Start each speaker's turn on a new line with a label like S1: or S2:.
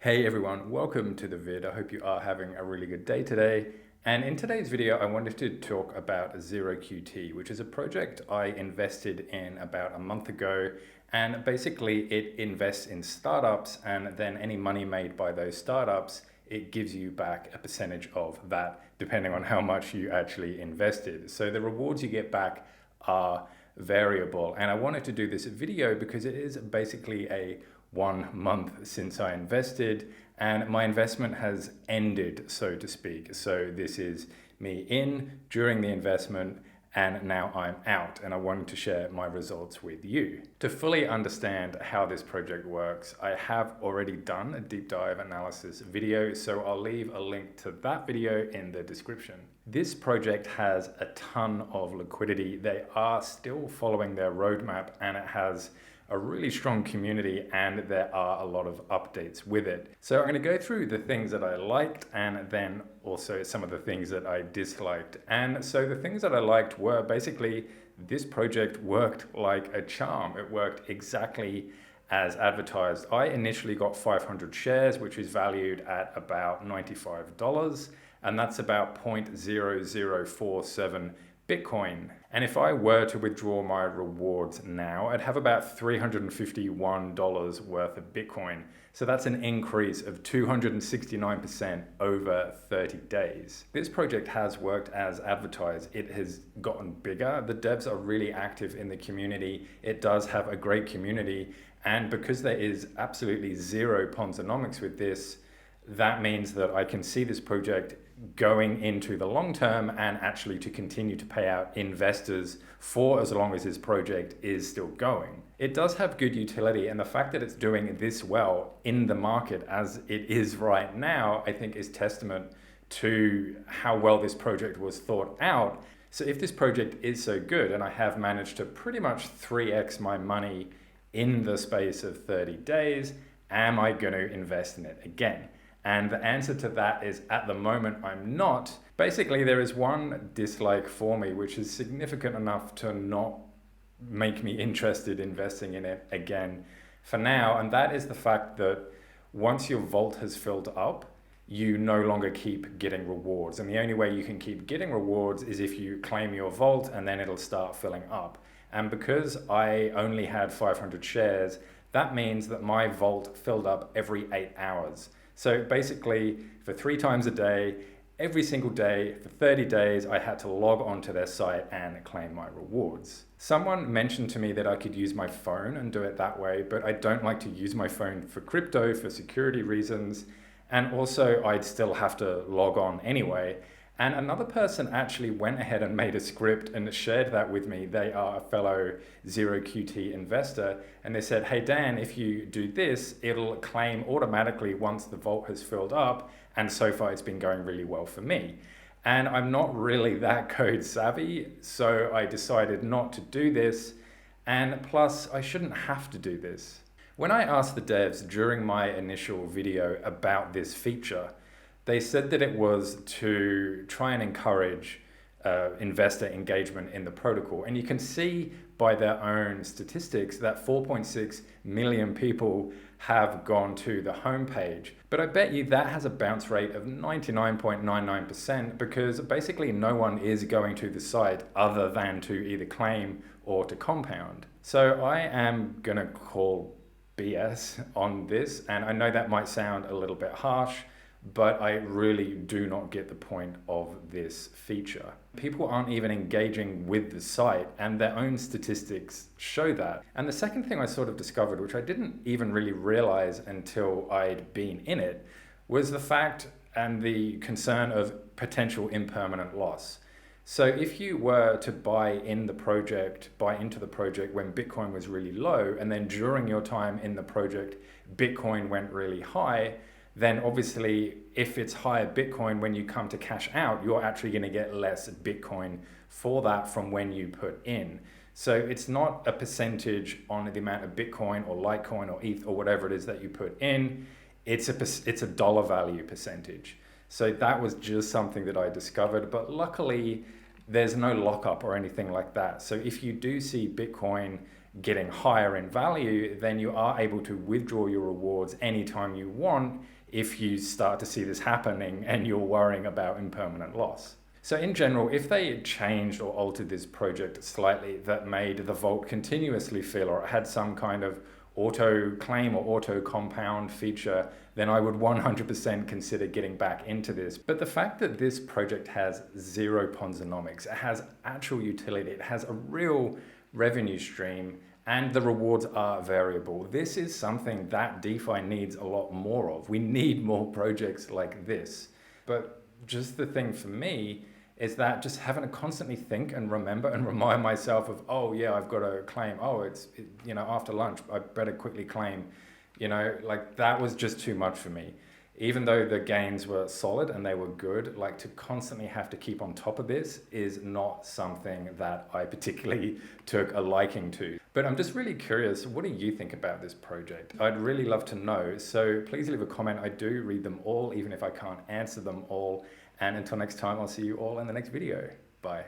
S1: Hey everyone, welcome to the vid. I hope you are having a really good day today. And in today's video, I wanted to talk about ZeroQT, which is a project I invested in about a month ago. And basically it invests in startups, and then any money made by those startups, it gives you back a percentage of that, depending on how much you actually invested. So the rewards you get back are variable. And I wanted to do this video because it is basically a 1 month since I invested, and my investment has ended, so to speak. So this is me in during the investment, and now I'm out, and I wanted to share my results with you. To fully understand how this project works, I have already done a deep dive analysis video, so I'll leave a link to that video in the description. This project has a ton of liquidity. They are still following their roadmap, and it has a really strong community, and there are a lot of updates with it. So I'm going to go through the things that I liked and then also some of the things that I disliked. And so the things that I liked were basically this project worked like a charm. It worked exactly as advertised. I initially got 500 shares, which is valued at about $95, and that's about 0.0047 Bitcoin. And if I were to withdraw my rewards now, I'd have about $351 worth of Bitcoin. So that's an increase of 269% over 30 days. This project has worked as advertised. It has gotten bigger. The devs are really active in the community. It does have a great community. And because there is absolutely zero Ponzonomics with this, that means that I can see this project going into the long term and actually to continue to pay out investors for as long as this project is still going. It does have good utility, and the fact that it's doing this well in the market as it is right now, I think is testament to how well this project was thought out. So if this project is so good, and I have managed to pretty much 3x my money in the space of 30 days, am I going to invest in it again? And the answer to that is, at the moment, I'm not. Basically, there is one dislike for me, which is significant enough to not make me interested in investing in it again for now. And that is the fact that once your vault has filled up, you no longer keep getting rewards. And the only way you can keep getting rewards is if you claim your vault, and then it'll start filling up. And because I only had 500 shares, that means that my vault filled up every 8 hours. So basically, for 3 times a day, every single day, for 30 days, I had to log onto their site and claim my rewards. Someone mentioned to me that I could use my phone and do it that way, but I don't like to use my phone for crypto for security reasons. And also, I'd still have to log on anyway. And another person actually went ahead and made a script and shared that with me. They are a fellow ZeroQT investor. And they said, hey, Dan, if you do this, it'll claim automatically once the vault has filled up. And so far, it's been going really well for me. And I'm not really that code savvy, so I decided not to do this. And plus, I shouldn't have to do this. When I asked the devs during my initial video about this feature, they said that it was to try and encourage investor engagement in the protocol. And you can see by their own statistics that 4.6 million people have gone to the homepage. But I bet you that has a bounce rate of 99.99% because basically no one is going to the site other than to either claim or to compound. So I am gonna call BS on this, and I know that might sound a little bit harsh, but I really do not get the point of this feature. People aren't even engaging with the site, and their own statistics show that. And the second thing I sort of discovered, which I didn't even really realize until I'd been in it, was the fact and the concern of potential impermanent loss. So if you were to buy into the project when Bitcoin was really low, and then during your time in the project, Bitcoin went really high, then obviously if it's higher Bitcoin, when you come to cash out, you're actually going to get less Bitcoin for that from when you put in. So it's not a percentage on the amount of Bitcoin or Litecoin or ETH or whatever it is that you put in. It's a dollar value percentage. So that was just something that I discovered, but luckily there's no lockup or anything like that. So if you do see Bitcoin getting higher in value, then you are able to withdraw your rewards anytime you want if you start to see this happening and you're worrying about impermanent loss. So in general, if they changed or altered this project slightly that made the vault continuously fill, or it had some kind of auto claim or auto compound feature, then I would 100% consider getting back into this. But the fact that this project has zero Ponzonomics, it has actual utility, it has a real revenue stream, and the rewards are variable. This is something that DeFi needs a lot more of. We need more projects like this. But just the thing for me is that just having to constantly think and remember and remind myself of, oh yeah, I've got to claim. Oh, after lunch, I better quickly claim. Like that was just too much for me. Even though the gains were solid and they were good, like to constantly have to keep on top of this is not something that I particularly took a liking to. But I'm just really curious, what do you think about this project? I'd really love to know. So please leave a comment. I do read them all, even if I can't answer them all. And until next time, I'll see you all in the next video. Bye.